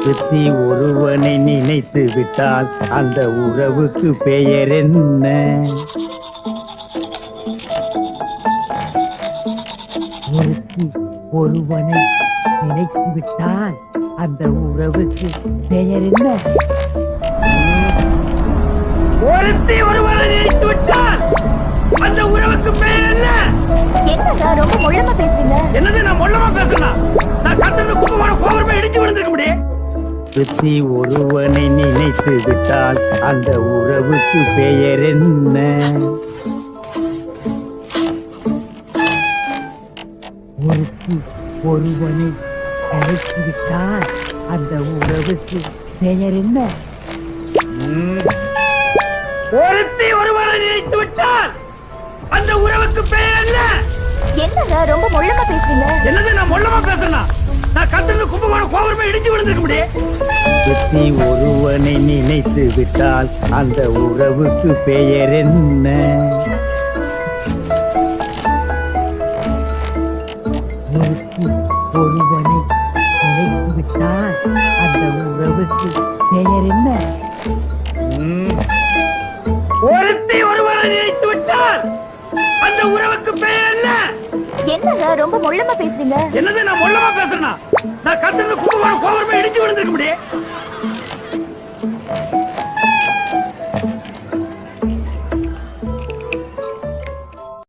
சுத்தி ஒருவனை நினைத்து விட்டால் அந்த உறவுக்கு பெயர் என்ன? ஒருத்தி ஒருவனை நினைத்து விட்டால் அந்த உறவுக்கு பெயர் என்ன? ஒருத்தி ஒருவனை நினைத்து விட்டால் அந்த உறவுக்கு பெயர் என்ன? என்னங்க ரொம்ப முள்ளமா பேசுறீங்க? என்னது நான் மொல்லமா பேசுறேன்? நான் கத்துறது கும்பமான கோபுரமா இடிச்சு விழுந்திருக்க முடியும். சுத்தி ஒருவனை நினைத்து விட்டால் அந்த உறவுக்கு பெயர் என்ன? ஒருத்தி ஒருவனை நினைத்து விட்டால் அந்த உறவுக்கு பெயர் என்ன? ஒருத்தி ஒருவனை நினைத்து விட்டால் அந்த உறவுக்கு பெயர் என்ன? என்னங்க ரொம்ப முள்ளமா பேசுறீங்க? என்னது நான் மொல்லமா பேசுறேன்? நான் கத்துறது கும்பமான கோபுரமா இடிச்சு விழுந்திருக்க முடியும். சுத்தி ஒருவனை நினைத்து விட்டால் அந்த உறவுக்கு பெயர் என்ன? ஒருத்தி ஒருவனை நினைத்து விட்டால் அந்த உறவுக்கு பெயர் என்ன? ஒருத்தி ஒருவனை நினைத்து விட்டால் அந்த உறவுக்கு பெயர் என்ன? என்னங்க ரொம்ப முள்ளமா பேசுறீங்க? என்னது நான் மொல்லமா பேசுறேன்? நான் கத்துறது கும்பமான கோபுரமா இடிச்சு விழுந்திருக்க முடியும்.